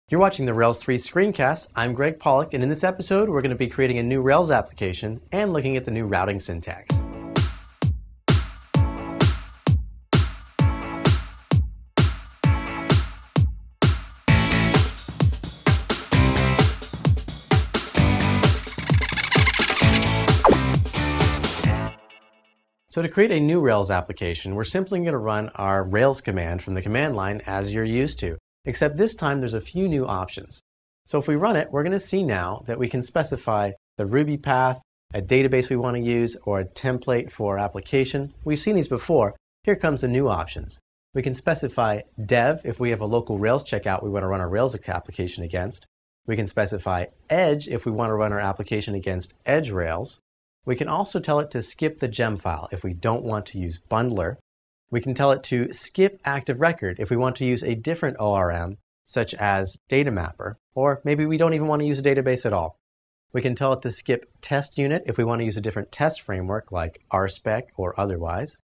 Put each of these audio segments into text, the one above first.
You're watching the Rails3 screencast. I'm Greg Pollock, and in this episode, we're going to be creating a new Rails application and looking at the new routing syntax. So to create a new Rails application, we're simply going to run our Rails command from the command line as you're used to. Except this time there's a few new options. So if we run it, we're going to see now that we can specify the Ruby path, a database we want to use, or a template for our application. We've seen these before. Here comes the new options. We can specify dev if we have a local Rails checkout we want to run our Rails application against. We can specify edge if we want to run our application against edge Rails. We can also tell it to skip the gem file if we don't want to use bundler. We can tell it to skip active record if we want to use a different ORM, such as data mapper, or maybe we don't even want to use a database at all. We can tell it to skip test unit if we want to use a different test framework like RSpec or otherwise.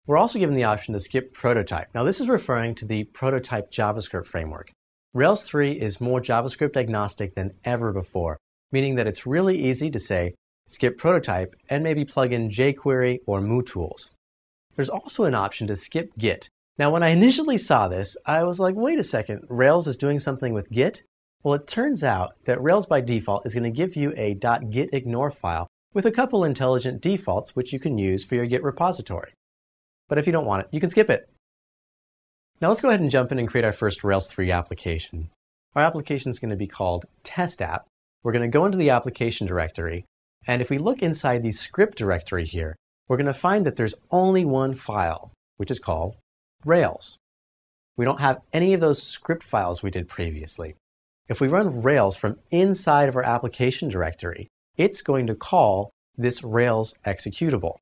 We're also given the option to skip prototype. Now this is referring to the prototype JavaScript framework. Rails 3 is more JavaScript agnostic than ever before, meaning that it's really easy to say skip prototype and maybe plug in jQuery or MooTools. There's also an option to skip Git. Now, when I initially saw this, I was like, wait a second, Rails is doing something with Git? Well, it turns out that Rails by default is going to give you a .gitignore file with a couple intelligent defaults which you can use for your Git repository. But if you don't want it, you can skip it. Now let's go ahead and jump in and create our first Rails 3 application. Our application is going to be called test app. We're going to go into the application directory, and if we look inside the script directory here, we're going to find that there's only one file, which is called Rails. We don't have any of those script files we did previously. If we run Rails from inside of our application directory, it's going to call this Rails executable.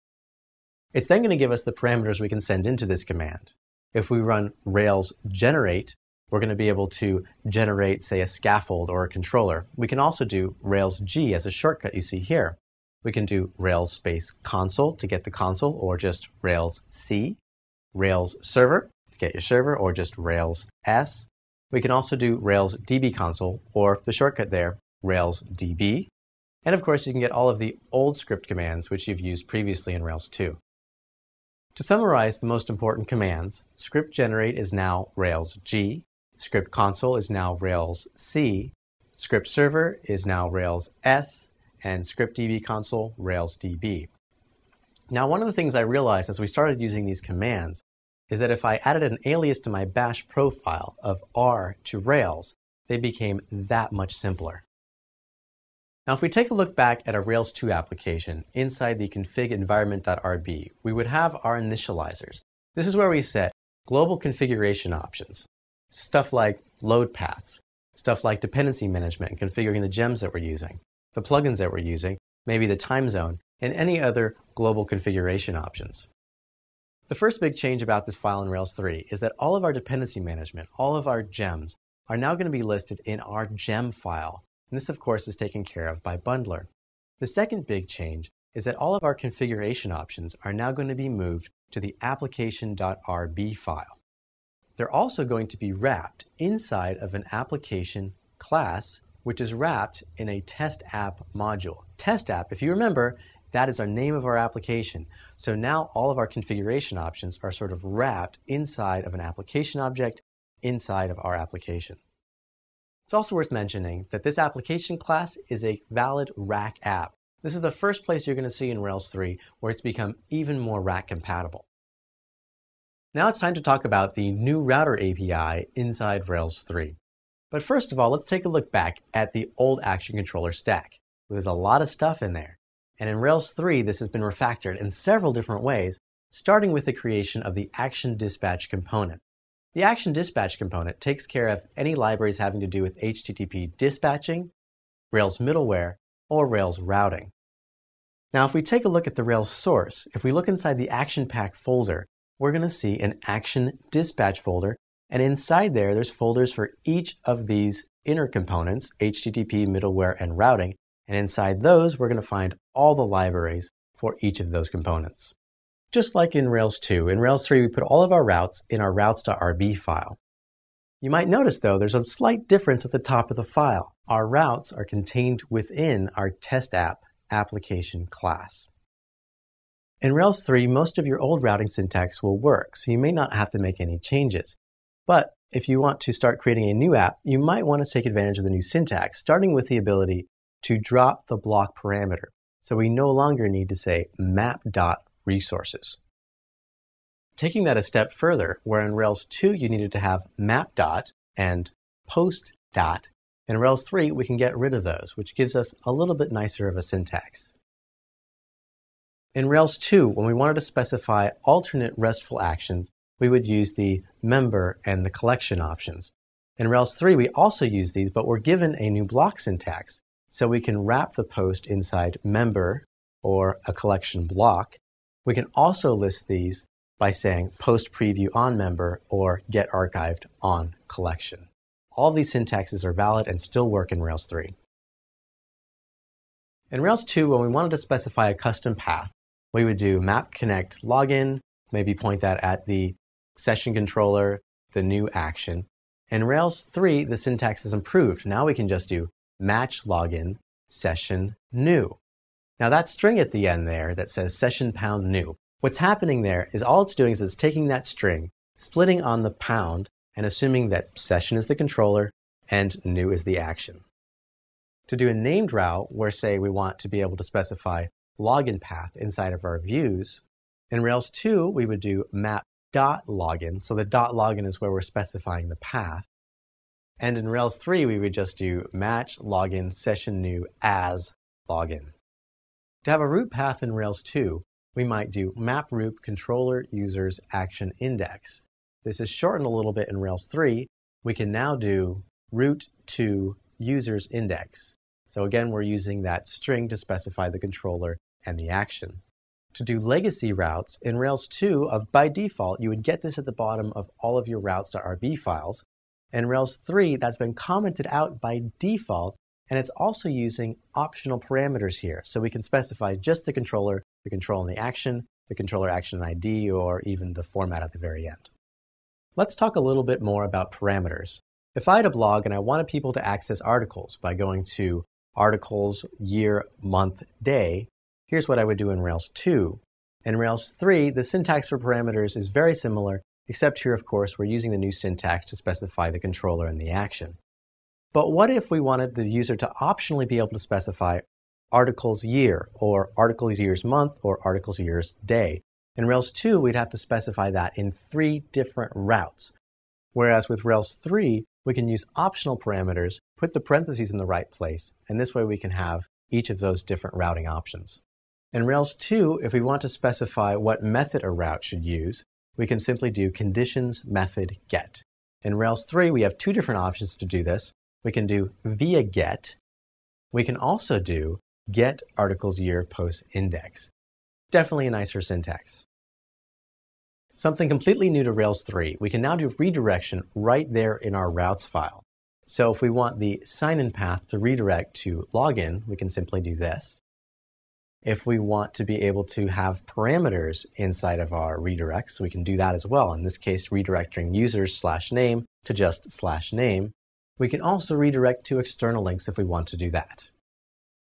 It's then going to give us the parameters we can send into this command. If we run Rails generate, we're going to be able to generate, say, a scaffold or a controller. We can also do Rails G as a shortcut you see here. We can do Rails space console to get the console, or just Rails C, Rails server to get your server, or just Rails S. We can also do Rails DB console, or the shortcut there, Rails DB. And of course, you can get all of the old script commands which you've used previously in Rails 2. To summarize the most important commands, script generate is now Rails G, script console is now Rails C, script server is now Rails S, and script DB console, Rails DB. Now, one of the things I realized as we started using these commands is that if I added an alias to my bash profile of R to Rails, they became that much simpler. Now, if we take a look back at a Rails 2 application inside the config environment.rb, we would have our initializers. This is where we set global configuration options, stuff like load paths, stuff like dependency management and configuring the gems that we're using, the plugins that we're using, maybe the time zone, and any other global configuration options. The first big change about this file in Rails 3 is that all of our dependency management, all of our gems, are now going to be listed in our gem file. And this, of course, is taken care of by bundler. The second big change is that all of our configuration options are now going to be moved to the application.rb file. They're also going to be wrapped inside of an application class which is wrapped in a test app module. Test app, if you remember, that is our name of our application. So now all of our configuration options are sort of wrapped inside of an application object inside of our application. It's also worth mentioning that this application class is a valid rack app. This is the first place you're going to see in Rails 3 where it's become even more rack compatible. Now it's time to talk about the new router API inside Rails 3. But first of all, let's take a look back at the old action controller stack. There's a lot of stuff in there. And in Rails 3, this has been refactored in several different ways, starting with the creation of the action dispatch component. The action dispatch component takes care of any libraries having to do with HTTP dispatching, Rails middleware, or Rails routing. Now, if we take a look at the Rails source, if we look inside the action pack folder, we're going to see an action dispatch folder. And inside there, there's folders for each of these inner components, HTTP, middleware, and routing. And inside those, we're going to find all the libraries for each of those components. Just like in Rails 2, in Rails 3, we put all of our routes in our routes.rb file. You might notice, though, there's a slight difference at the top of the file. Our routes are contained within our test app application class. In Rails 3, most of your old routing syntax will work, so you may not have to make any changes. But if you want to start creating a new app, you might want to take advantage of the new syntax, starting with the ability to drop the block parameter. So we no longer need to say map.resources. Taking that a step further, where in Rails 2 you needed to have map dot and post dot, in Rails 3 we can get rid of those, which gives us a little bit nicer of a syntax. In Rails 2, when we wanted to specify alternate RESTful actions, we would use the member and the collection options. In Rails 3, we also use these, but we're given a new block syntax, so we can wrap the post inside member or a collection block. We can also list these by saying post preview on member or get archived on collection. All these syntaxes are valid and still work in Rails 3. In Rails 2, when we wanted to specify a custom path, we would do map connect login, maybe point that at the session controller, the new action. In Rails 3, the syntax is improved. Now we can just do match login session new. Now that string at the end there that says session pound new, what's happening there is all it's doing is it's taking that string, splitting on the pound, and assuming that session is the controller and new is the action. To do a named route where, say, we want to be able to specify login path inside of our views, in Rails 2, we would do map.login. So the .login is where we're specifying the path. And in Rails 3, we would just do match login session new as login. To have a root path in Rails 2, we might do map root controller users action index. This is shortened a little bit in Rails 3. We can now do root to users index. So again, we're using that string to specify the controller and the action. To do legacy routes, in Rails 2, by default, you would get this at the bottom of all of your routes.rb files. In Rails 3, that's been commented out by default, and it's also using optional parameters here. So we can specify just the controller, the control and the controller action ID, or even the format at the very end. Let's talk a little bit more about parameters. If I had a blog and I wanted people to access articles by going to articles, year, month, day, here's what I would do in Rails 2. In Rails 3, the syntax for parameters is very similar, except here, of course, we're using the new syntax to specify the controller and the action. But what if we wanted the user to optionally be able to specify articles year, or articles years month, or articles years day? In Rails 2, we'd have to specify that in 3 different routes. Whereas with Rails 3, we can use optional parameters, put the parentheses in the right place, and this way we can have each of those different routing options. In Rails 2, if we want to specify what method a route should use, we can simply do conditions method get. In Rails 3, we have 2 different options to do this. We can do via get. We can also do get articles year post index. Definitely a nicer syntax. Something completely new to Rails 3, we can now do redirection right there in our routes file. So if we want the sign-in path to redirect to login, we can simply do this. If we want to be able to have parameters inside of our redirects, we can do that as well. In this case, redirecting users/name to just /name. We can also redirect to external links if we want to do that.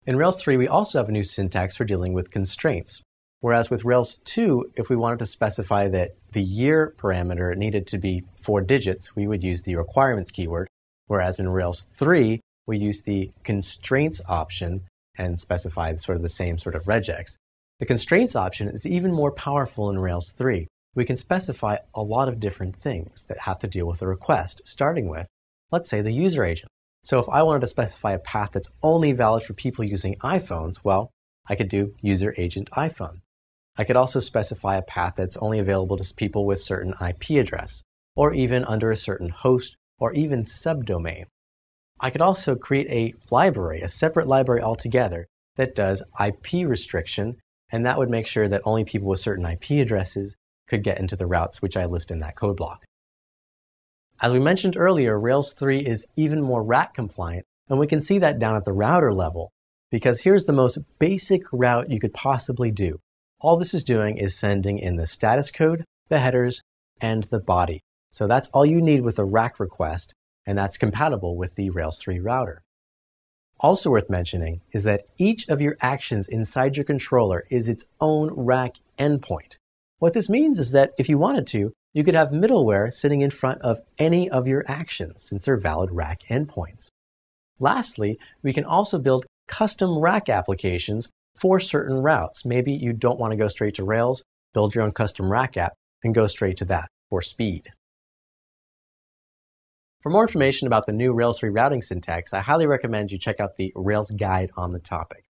In Rails 3, we also have a new syntax for dealing with constraints. Whereas with Rails 2, if we wanted to specify that the year parameter needed to be 4 digits, we would use the requirements keyword. Whereas in Rails 3, we use the constraints option and specify sort of the same sort of regex. The constraints option is even more powerful in Rails 3. We can specify a lot of different things that have to deal with a request, starting with, let's say, the user agent. So if I wanted to specify a path that's only valid for people using iPhones, well, I could do user agent iPhone. I could also specify a path that's only available to people with certain IP address, or even under a certain host, or even subdomain. I could also create a library, a separate library altogether, that does IP restriction, and that would make sure that only people with certain IP addresses could get into the routes which I list in that code block. As we mentioned earlier, Rails 3 is even more RAT compliant, and we can see that down at the router level, because here's the most basic route you could possibly do. All this is doing is sending in the status code, the headers, and the body. So that's all you need with a rack request, and that's compatible with the Rails3 router. Also worth mentioning is that each of your actions inside your controller is its own rack endpoint. What this means is that if you wanted to, you could have middleware sitting in front of any of your actions since they're valid rack endpoints. Lastly, we can also build custom rack applications for certain routes. Maybe you don't want to go straight to Rails, build your own custom rack app and go straight to that for speed. For more information about the new Rails 3 routing syntax, I highly recommend you check out the Rails guide on the topic.